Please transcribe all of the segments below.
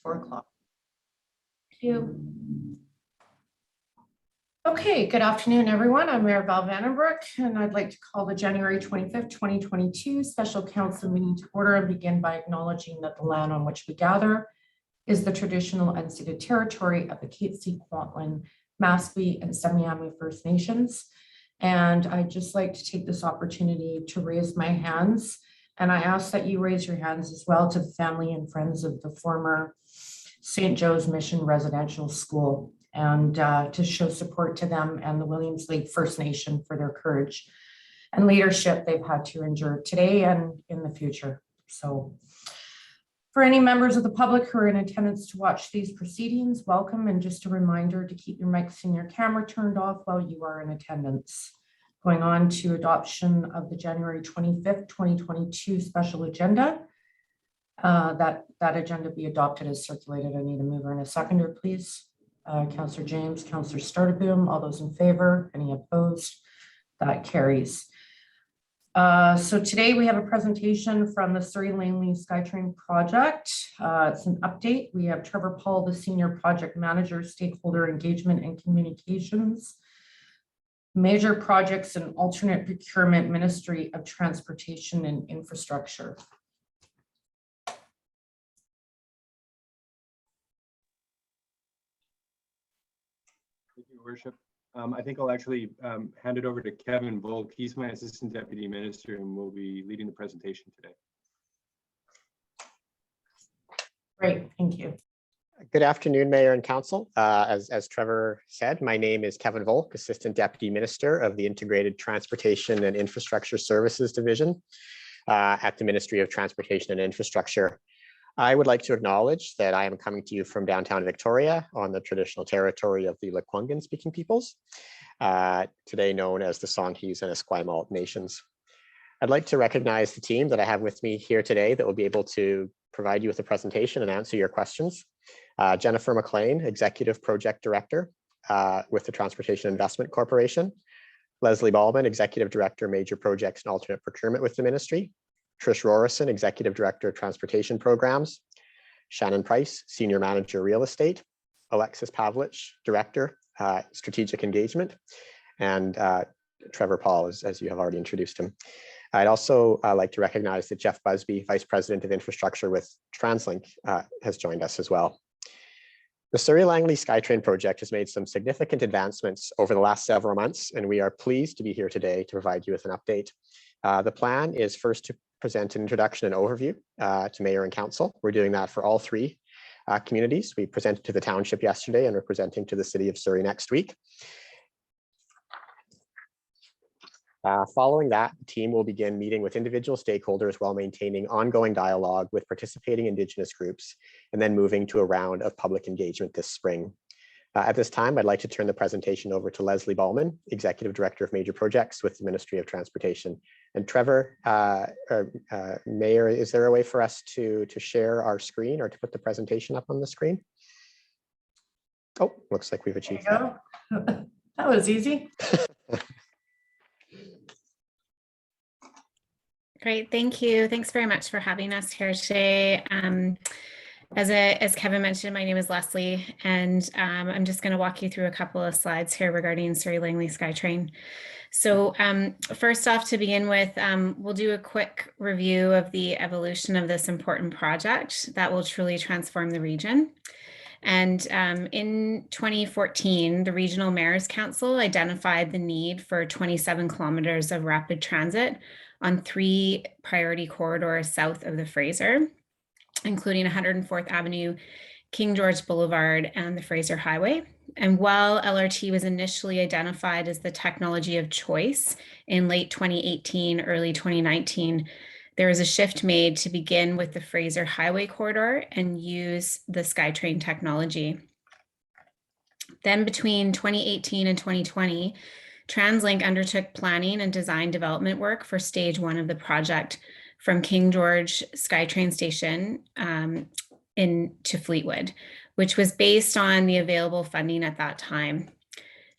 4 o'clock. Thank you. Okay, good afternoon, everyone. I'm Mayor Val Vandenbroek, and I'd like to call the January 25th, 2022 Special Council meeting to order and begin by acknowledging that the land on which we gather is the traditional unceded territory of the Kaitsi, Kwantlen, Maskwi, and Semiahmoo First Nations. And I'd just like to take this opportunity to raise my hands. And I ask that you raise your hands as well to the family and friends of the former St. Joe's Mission Residential School, and to show support to them and the Williams Lake First Nation for their courage and leadership they've had to endure today and in the future. So for any members of the public who are in attendance to watch these proceedings, welcome, and just a reminder to keep your mics and your camera turned off while you are in attendance. Going on to adoption of the January 25th, 2022 special agenda. That agenda be adopted as circulated. I need a mover and a seconder, please. Councillor James, Councillor Startaboom, all those in favor, any opposed? That carries. So today we have a presentation from the SurreyLangley Skytrain project. It's an update. We have Trevor Paul, the Senior Project Manager, Stakeholder Engagement and Communications, Major Projects and Alternate Procurement, Ministry of Transportation and Infrastructure. Thank you, Worship. I think I'll actually hand it over to Kevin Volk. He's my Assistant Deputy Minister and will be leading the presentation today. Great, thank you. Good afternoon, Mayor and Council. As Trevor said, my name is Kevin Volk, Assistant Deputy Minister of the Integrated Transportation and Infrastructure Services Division at the Ministry of Transportation and Infrastructure. I would like to acknowledge that I am coming to you from downtown Victoria on the traditional territory of the Lekwungen speaking peoples, today known as the Songhees and Esquimalt nations. I'd like to recognize the team that I have with me here today that will be able to provide you with a presentation and answer your questions. Jennifer McLean, Executive Project Director with the Transportation Investment Corporation. Leslie Ballman, Executive Director, Major Projects and Alternate Procurement with the Ministry. Trish Rorison, Executive Director, Transportation Programs. Shannon Price, Senior Manager, Real Estate. Alexis Pavlich, Director, Strategic Engagement. And Trevor Paul, as you have already introduced him. I'd also like to recognize that Jeff Busby, Vice President of Infrastructure with TransLink, has joined us as well. The SurreyLangley Skytrain project has made some significant advancements over the last several months, and we are pleased to be here today to provide you with an update. The plan is first to present an introduction and overview to Mayor and Council. We're doing that for all three communities. We presented to the township yesterday and we're presenting to the City of Surrey next week. Following that, the team will begin meeting with individual stakeholders while maintaining ongoing dialogue with participating Indigenous groups, and then moving to a round of public engagement this spring. At this time, I'd like to turn the presentation over to Leslie Ballman, Executive Director of Major Projects with the Ministry of Transportation. And Trevor, Mayor, is there a way for us to share our screen or to put the presentation up on the screen? Oh, looks like we've achieved that. That was easy. Great, thank you. Thanks very much for having us here today. As Kevin mentioned, my name is Leslie, and I'm just going to walk you through a couple of slides here regarding SurreyLangley Skytrain. So first off, to begin with, we'll do a quick review of the evolution of this important project that will truly transform the region. And in 2014, the Regional Mayors Council identified the need for 27 kilometers of rapid transit on 3 priority corridors south of the Fraser, including 104th Avenue, King George Boulevard, and the Fraser Highway. And while LRT was initially identified as the technology of choice in late 2018, early 2019, there was a shift made to begin with the Fraser Highway corridor and use the Skytrain technology. Then between 2018 and 2020, TransLink undertook planning and design development work for stage 1 of the project from King George Skytrain Station into Fleetwood, which was based on the available funding at that time.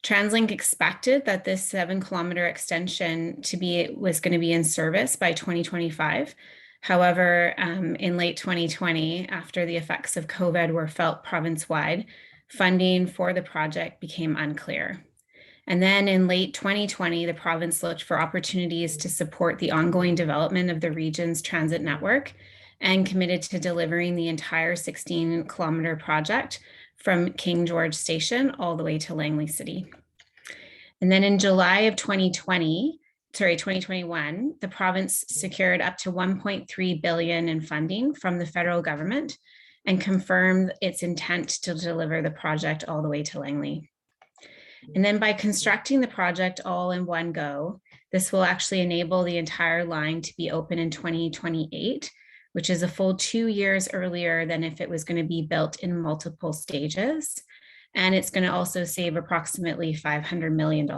TransLink expected that this 7-kilometer extension was going to be in service by 2025, However, in late 2020, after the effects of COVID were felt province-wide, funding for the project became unclear. And then in late 2020, the province looked for opportunities to support the ongoing development of the region's transit network and committed to delivering the entire 16-kilometer project from King George Station all the way to LangleyCity. And then in July of 2021, the province secured up to 1.3 billion in funding from the federal government and confirmed its intent to deliver the project all the way to Langley. And then by constructing the project all in one go, this will actually enable the entire line to be open in 2028, which is a full 2 years earlier than if it was going to be built in multiple stages. And it's going to also save approximately $500 million.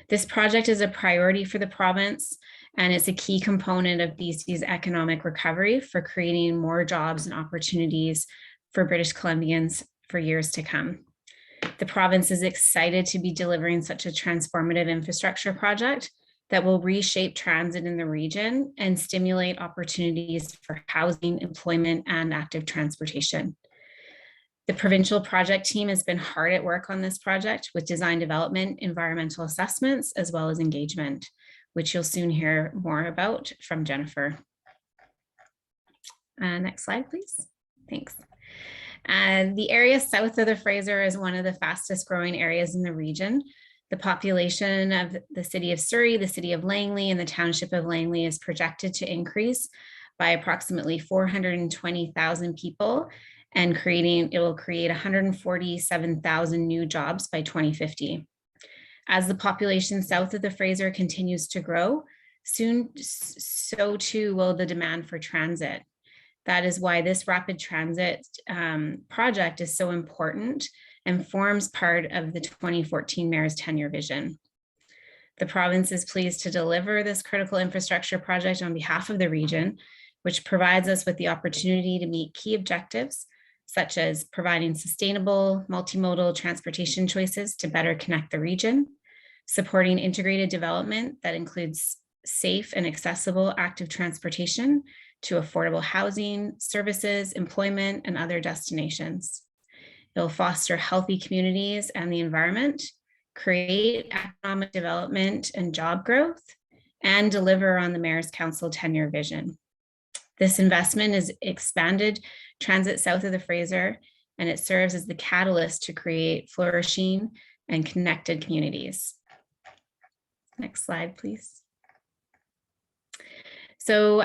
This project is a priority for the province, and it's a key component of BC's economic recovery for creating more jobs and opportunities for British Columbians for years to come. The province is excited to be delivering such a transformative infrastructure project that will reshape transit in the region and stimulate opportunities for housing, employment, and active transportation. The provincial project team has been hard at work on this project with design development, environmental assessments, as well as engagement, which you'll soon hear more about from Jennifer. Next slide, please. Thanks. The area south of the Fraser is one of the fastest growing areas in the region. The population of the city of Surrey, the city of Langley, and the township of Langley is projected to increase by approximately 420,000 people, and it will create 147,000 new jobs by 2050. As the population south of the Fraser continues to grow, so too will the demand for transit. That is why this rapid transit project is so important and forms part of the 2014 Mayor's 10-year vision. The province is pleased to deliver this critical infrastructure project on behalf of the region, which provides us with the opportunity to meet key objectives, such as providing sustainable multimodal transportation choices to better connect the region, supporting integrated development that includes safe and accessible active transportation to affordable housing, services, employment, and other destinations. It'll foster healthy communities and the environment, create economic development and job growth, and deliver on the Mayor's Council 10-year vision. This investment is expanded transit south of the Fraser, and it serves as the catalyst to create flourishing and connected communities. Next slide, please. So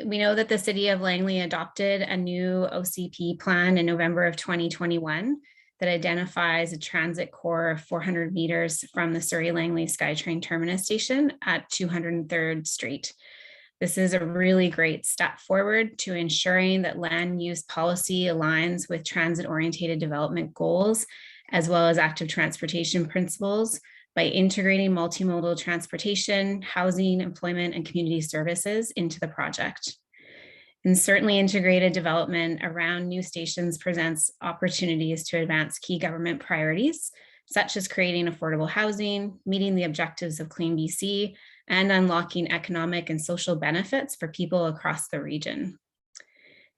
we know that the city of Langley adopted a new OCP plan in November of 2021 that identifies a transit core of 400 meters from the SurreyLangley Skytrain terminus station at 203rd Street. This is a really great step forward to ensuring that land use policy aligns with transit-oriented development goals, as well as active transportation principles, by integrating multimodal transportation, housing, employment, and community services into the project. And certainly integrated development around new stations presents opportunities to advance key government priorities, such as creating affordable housing, meeting the objectives of Clean BC, and unlocking economic and social benefits for people across the region.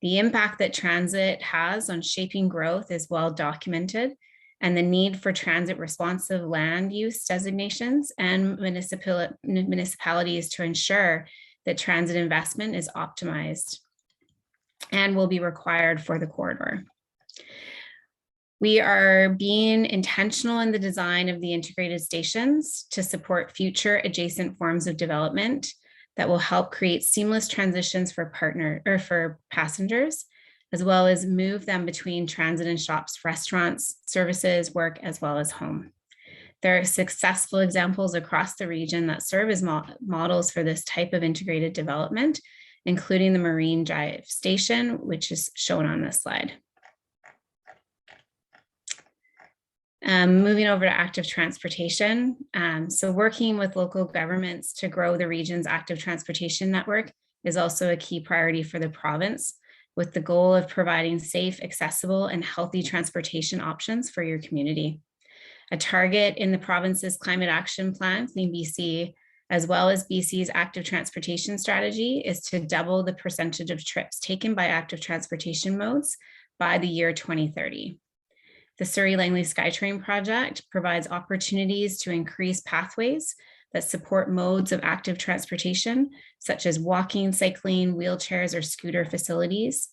The impact that transit has on shaping growth is well documented, and the need for transit responsive land use designations and municipalities to ensure that transit investment is optimized and will be required for the corridor. We are being intentional in the design of the integrated stations to support future adjacent forms of development that will help create seamless transitions for passengers, as well as move them between transit and shops, restaurants, services, work, as well as home. There are successful examples across the region that serve as models for this type of integrated development, including the Marine Drive Station, which is shown on this slide. Moving over to active transportation. So working with local governments to grow the region's active transportation network is also a key priority for the province, with the goal of providing safe, accessible, and healthy transportation options for your community. A target in the province's climate action plan, Clean BC, as well as BC's active transportation strategy, is to double the percentage of trips taken by active transportation modes by the year 2030. The SurreyLangley Skytrain project provides opportunities to increase pathways that support modes of active transportation, such as walking, cycling, wheelchairs, or scooter facilities,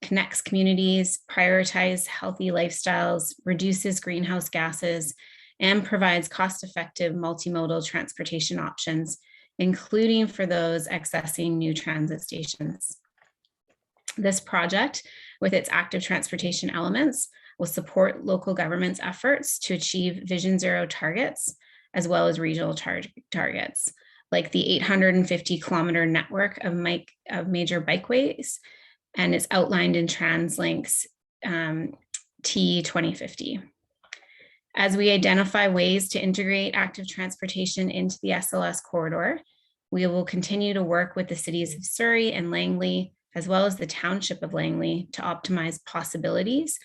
connects communities, prioritizes healthy lifestyles, reduces greenhouse gases, and provides cost-effective multimodal transportation options, including for those accessing new transit stations. This project, with its active transportation elements, will support local government's efforts to achieve Vision Zero targets, as well as regional targets, like the 850-kilometer network of major bikeways, and it's outlined in TransLink's T 2050. As we identify ways to integrate active transportation into the SLS corridor, we will continue to work with the cities of Surrey and Langley, as well as the township of Langley, to optimize possibilities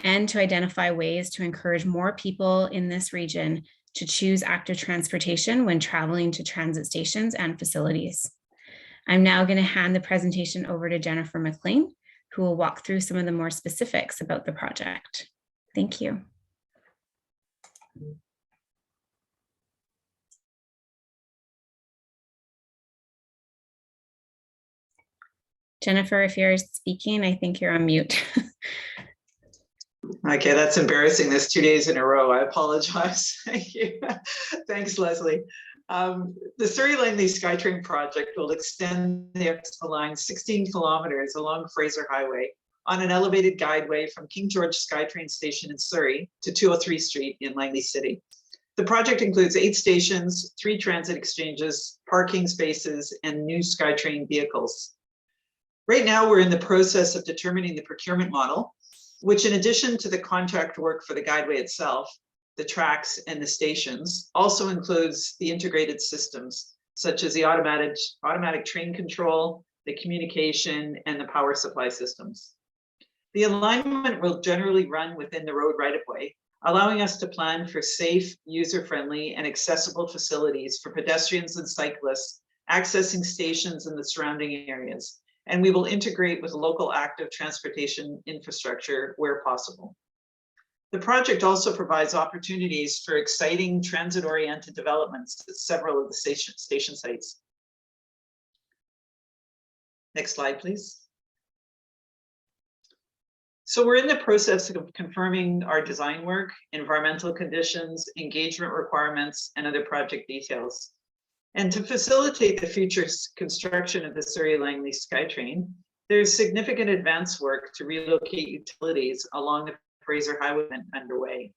and to identify ways to encourage more people in this region to choose active transportation when traveling to transit stations and facilities. I'm now going to hand the presentation over to Jennifer McLean, who will walk through some of the more specifics about the project. Thank you. Jennifer, if you're speaking, I think you're on mute. Okay, that's embarrassing. This 2 days in a row. I apologize. Thank you. Thanks, Leslie. The SurreyLangley Skytrain project will extend the Expo line 16 kilometers along Fraser Highway on an elevated guideway from King George Skytrain Station in Surrey to 203 Street in LangleyCity. The project includes 8 stations, 3 transit exchanges, parking spaces, and new Skytrain vehicles. Right now, we're in the process of determining the procurement model, which, in addition to the contract work for the guideway itself, the tracks and the stations, also includes the integrated systems, such as the automatic train control, the communication, and the power supply systems. The alignment will generally run within the road right-of-way, allowing us to plan for safe, user-friendly, and accessible facilities for pedestrians and cyclists accessing stations in the surrounding areas. And we will integrate with local active transportation infrastructure where possible. The project also provides opportunities for exciting transit-oriented developments at several of the station sites. Next slide, please. So we're in the process of confirming our design work, environmental conditions, engagement requirements, and other project details. And to facilitate the future construction of the SurreyLangley Skytrain, there's significant advance work to relocate utilities along the Fraser Highway underway.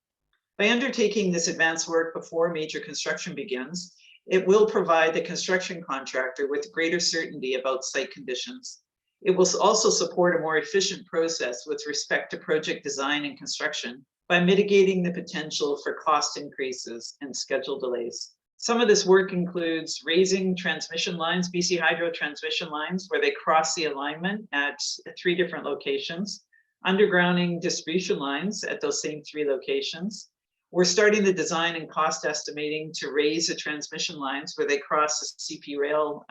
By undertaking this advance work before major construction begins, it will provide the construction contractor with greater certainty about site conditions. It will also support a more efficient process with respect to project design and construction by mitigating the potential for cost increases and schedule delays. Some of this work includes raising transmission lines, BC Hydro transmission lines, where they cross the alignment at 3 different locations, undergrounding distribution lines at those same 3 locations. We're starting the design and cost estimating to raise the transmission lines where they cross the CP rail,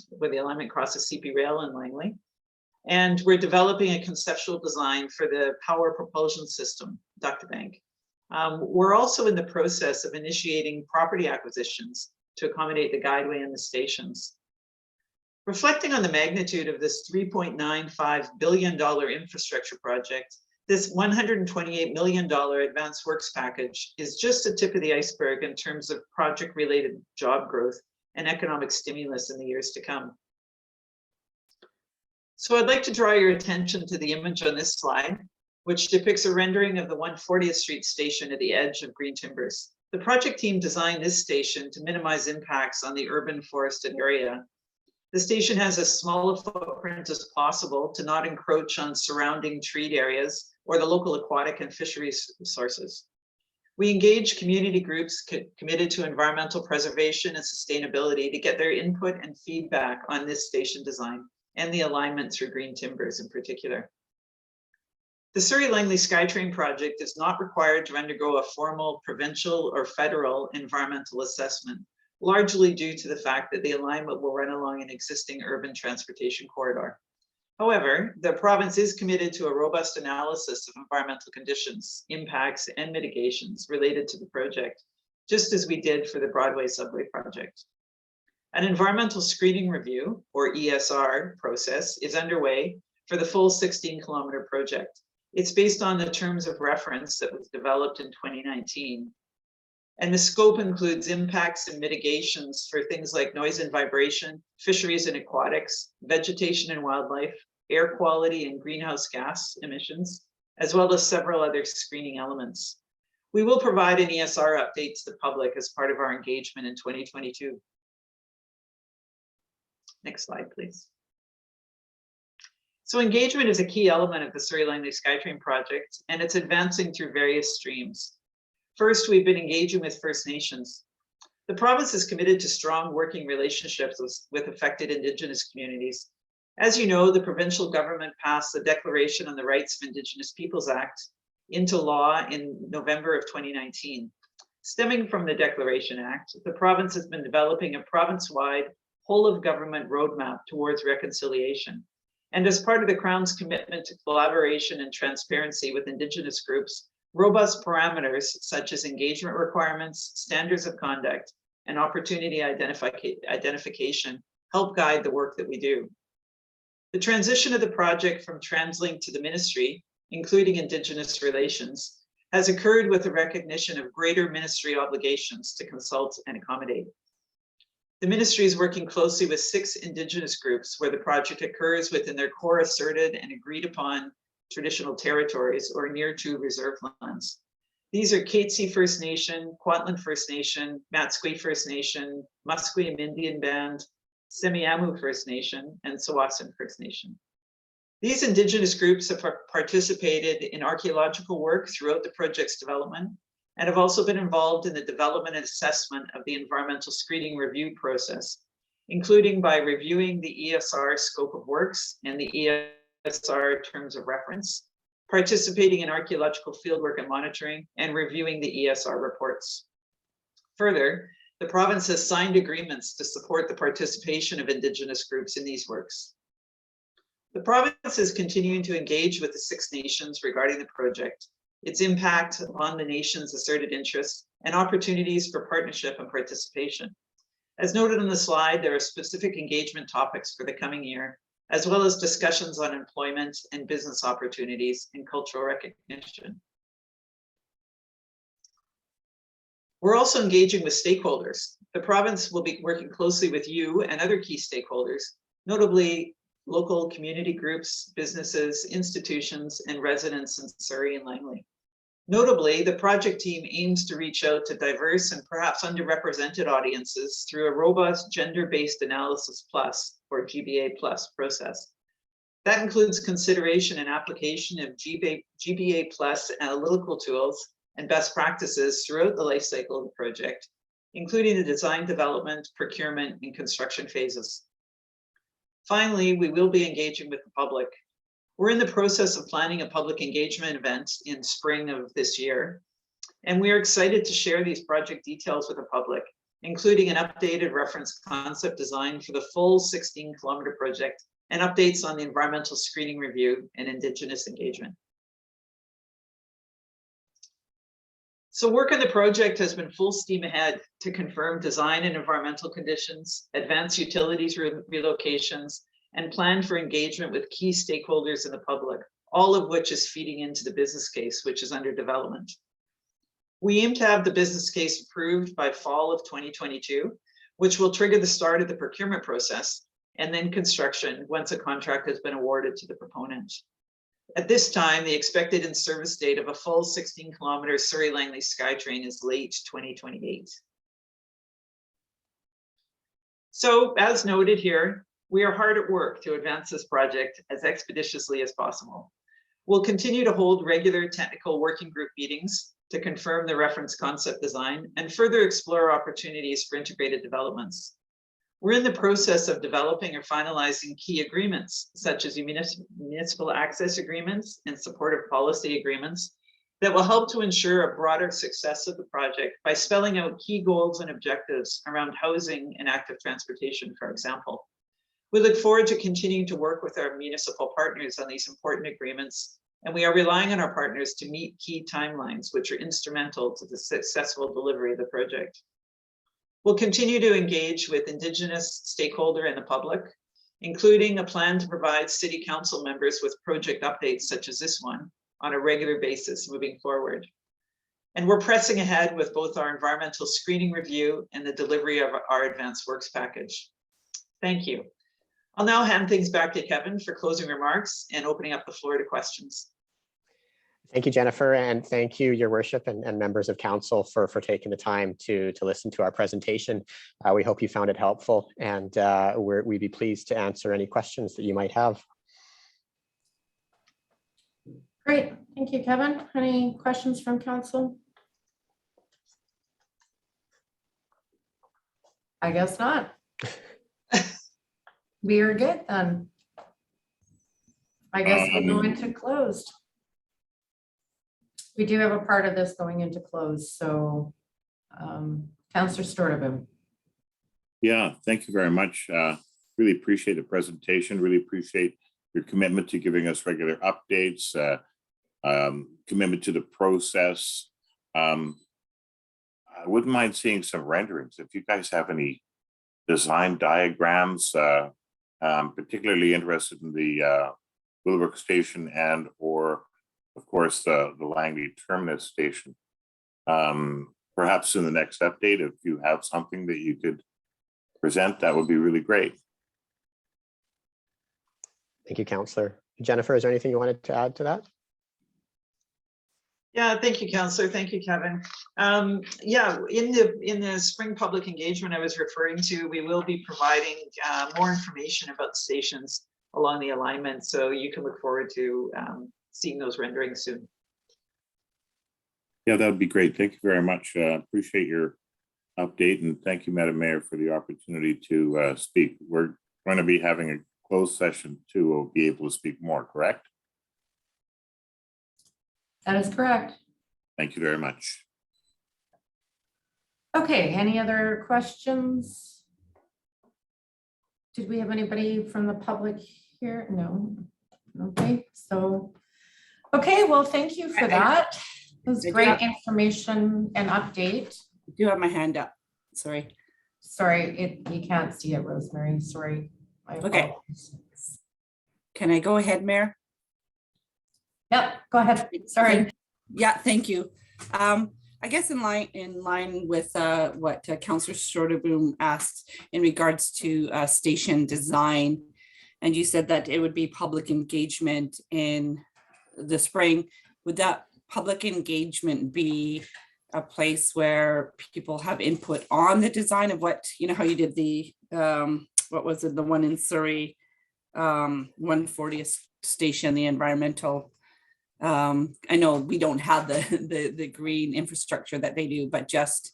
where the alignment crosses CP rail in Langley. And we're developing a conceptual design for the power propulsion system, duct bank. We're also in the process of initiating property acquisitions to accommodate the guideway and the stations. Reflecting on the magnitude of this $3.95 billion infrastructure project, this $128 million advanced works package is just the tip of the iceberg in terms of project-related job growth and economic stimulus in the years to come. So I'd like to draw your attention to the image on this slide, which depicts a rendering of the 140th Street station at the edge of green timbers. The project team designed this station to minimize impacts on the urban forested area. The station has as small a footprint as possible to not encroach on surrounding treed areas or the local aquatic and fisheries sources. We engage community groups committed to environmental preservation and sustainability to get their input and feedback on this station design and the alignment through green timbers in particular. The SurreyLangley Skytrain project is not required to undergo a formal provincial or federal environmental assessment largely due to the fact that the alignment will run along an existing urban transportation corridor. However, the province is committed to a robust analysis of environmental conditions, impacts, and mitigations related to the project, just as we did for the Broadway subway project. An environmental screening review, or ESR, process is underway for the full 16-kilometer project. It's based on the terms of reference that was developed in 2019. And the scope includes impacts and mitigations for things like noise and vibration, fisheries and aquatics, vegetation and wildlife, air quality and greenhouse gas emissions, as well as several other screening elements. We will provide an ESR update to the public as part of our engagement in 2022. Next slide, please. So engagement is a key element of the SurreyLangley Skytrain project, and it's advancing through various streams. First, we've been engaging with First Nations. The province is committed to strong working relationships with affected Indigenous communities. As you know, the provincial government passed the Declaration on the Rights of Indigenous Peoples Act into law in November of 2019. Stemming from the Declaration Act, the province has been developing a province-wide whole of government roadmap towards reconciliation. And as part of the Crown's commitment to collaboration and transparency with Indigenous groups, robust parameters such as engagement requirements, standards of conduct, and opportunity identification help guide the work that we do. The transition of the project from TransLink to the ministry, including Indigenous relations, has occurred with the recognition of greater ministry obligations to consult and accommodate. The ministry is working closely with 6 Indigenous groups where the project occurs within their core asserted and agreed upon traditional territories or near to reserve lands. These are Katzie First Nation, Kwantlen First Nation, Matsqui First Nation, Musqueam Indian Band, Semiahmoo First Nation, and Tsawwassen First Nation. These Indigenous groups have participated in archaeological work throughout the project's development and have also been involved in the development and assessment of the environmental screening review process, including by reviewing the ESR scope of works and the ESR terms of reference, participating in archaeological fieldwork and monitoring, and reviewing the ESR reports. Further, the province has signed agreements to support the participation of Indigenous groups in these works. The province is continuing to engage with the 6 nations regarding the project, its impact on the nation's asserted interests, and opportunities for partnership and participation. As noted on the slide, there are specific engagement topics for the coming year, as well as discussions on employment and business opportunities and cultural recognition. We're also engaging with stakeholders. The province will be working closely with you and other key stakeholders, notably local community groups, businesses, institutions, and residents in Surrey and Langley. Notably, the project team aims to reach out to diverse and perhaps underrepresented audiences through a robust gender-based analysis plus, or GBA plus process. That includes consideration and application of GBA plus analytical tools and best practices throughout the life cycle of the project, including the design, development, procurement, and construction phases. Finally, we will be engaging with the public. We're in the process of planning a public engagement event in spring of this year, and we are excited to share these project details with the public, including an updated reference concept design for the full 16-kilometer project and updates on the environmental screening review and Indigenous engagement. So work on the project has been full steam ahead to confirm design and environmental conditions, advance utilities relocations, and plan for engagement with key stakeholders in the public, all of which is feeding into the business case, which is under development. We aim to have the business case approved by fall of 2022, which will trigger the start of the procurement process and then construction once a contract has been awarded to the proponent. At this time, the expected in-service date of a full 16-kilometer SurreyLangley Skytrain is late 2028. So, as noted here, we are hard at work to advance this project as expeditiously as possible. We'll continue to hold regular technical working group meetings to confirm the reference concept design and further explore opportunities for integrated developments. We're in the process of developing or finalizing key agreements, such as municipal access agreements and supportive policy agreements, that will help to ensure a broader success of the project by spelling out key goals and objectives around housing and active transportation, for example. We look forward to continuing to work with our municipal partners on these important agreements, and we are relying on our partners to meet key timelines, which are instrumental to the successful delivery of the project. We'll continue to engage with Indigenous stakeholder and the public, including a plan to provide City Council members with project updates such as this one on a regular basis moving forward. And we're pressing ahead with both our environmental screening review and the delivery of our advanced works package. Thank you. I'll now hand things back to Kevin for closing remarks and opening up the floor to questions. Thank you, Jennifer, and thank you, Your Worship, and members of Council for taking the time to listen to our presentation. We hope you found it helpful, and we'd be pleased to answer any questions that you might have. Great, thank you, Kevin. Any questions from Council? I guess not. We are good then. I guess we'll go into closed. We do have a part of this going into close, so Councillor Storteboom. Yeah, thank you very much. Really appreciate the presentation. Really appreciate your commitment to giving us regular updates, commitment to the process. I wouldn't mind seeing some renderings. If you guys have any design diagrams, I'm particularly interested in the Willowbrook Station and or of course, the Langley Terminus Station. Perhaps in the next update, if you have something that you could present, that would be really great. Thank you, Councillor. Jennifer, is there anything you wanted to add to that? Yeah, thank you, Councillor. Thank you, Kevin. Yeah, in the spring public engagement I was referring to, we will be providing more information about stations along the alignment, so you can look forward to seeing those renderings soon. Yeah, that would be great. Thank you very much. Appreciate your update, and thank you, Madam Mayor, for the opportunity to speak. We're going to be having a closed session too. We'll be able to speak more, correct? That is correct. Thank you very much. Okay, any other questions? Did we have anybody from the public here? No. Okay, so, okay, well, thank you for that. It was great information and update. I do have my hand up. Sorry. Sorry, you can't see it, Rosemary. Sorry. Okay. Can I go ahead, Mayor? Yep, go ahead. Sorry. Yeah, thank you. I guess in line with what Councillor Storteboom asked in regards to station design, and you said that it would be public engagement in the spring. Would that public engagement be a place where people have input on the design of what, you know, how you did the, what was it, the one in Surrey, 140th station, the environmental, I know we don't have the green infrastructure that they do, but just,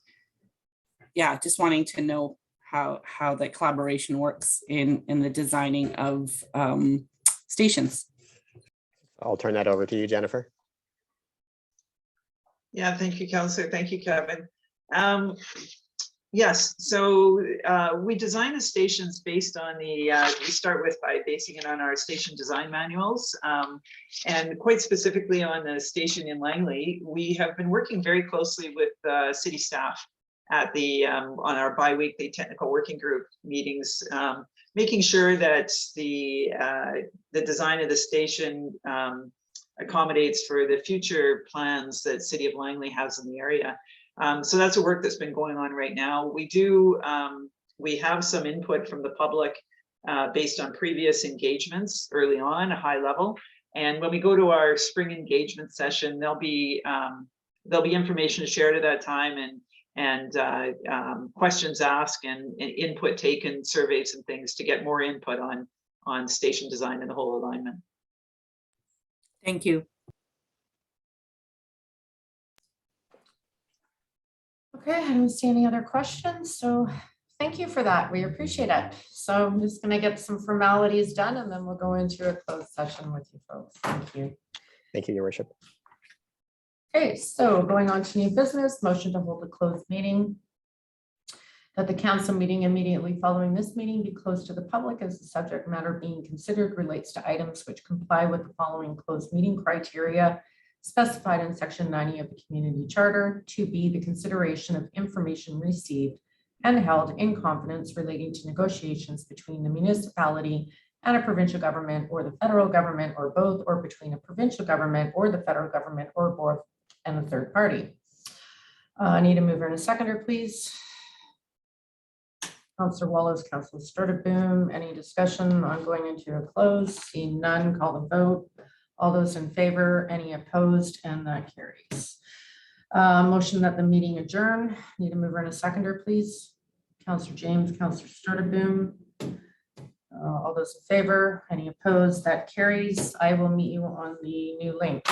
yeah, just wanting to know how the collaboration works in the designing of stations. I'll turn that over to you, Jennifer. Yeah, thank you, Councillor. Thank you, Kevin. Yes, so we design the stations based on the, we start with by basing it on our station design manuals, and quite specifically on the station in Langley, we have been working very closely with city staff at the on our bi-weekly technical working group meetings, making sure that the design of the station accommodates for the future plans that City of Langley has in the area. So that's a work that's been going on right now. We have some input from the public based on previous engagements early on, a high level. And when we go to our spring engagement session, there'll be information shared at that time, and questions asked and input taken, surveys and things to get more input on station design and the whole alignment. Thank you. Okay, I don't see any other questions, so thank you for that. We appreciate it. So I'm just going to get some formalities done and then we'll go into a closed session with you folks. Thank you. Thank you, Your Worship. Okay, so going on to new business, motion to hold a closed meeting. That the council meeting immediately following this meeting be closed to the public as the subject matter being considered relates to items which comply with the following closed meeting criteria specified in section 90 of the community charter. 2B, the consideration of information received and held in confidence relating to negotiations between the municipality and a provincial government or the federal government or both, or between a provincial government or the federal government or both and a third party. I need a mover and a seconder, please. Councillor Wallace, Councillor Sturdivant, any discussion on going into a close? Seeing none, call the vote. All those in favor, any opposed, and that carries. Motion that the meeting adjourn. Need a mover and a seconder, please. Councillor James, Councillor Sturdivant. All those in favor, any opposed, that carries. I will meet you on the new link.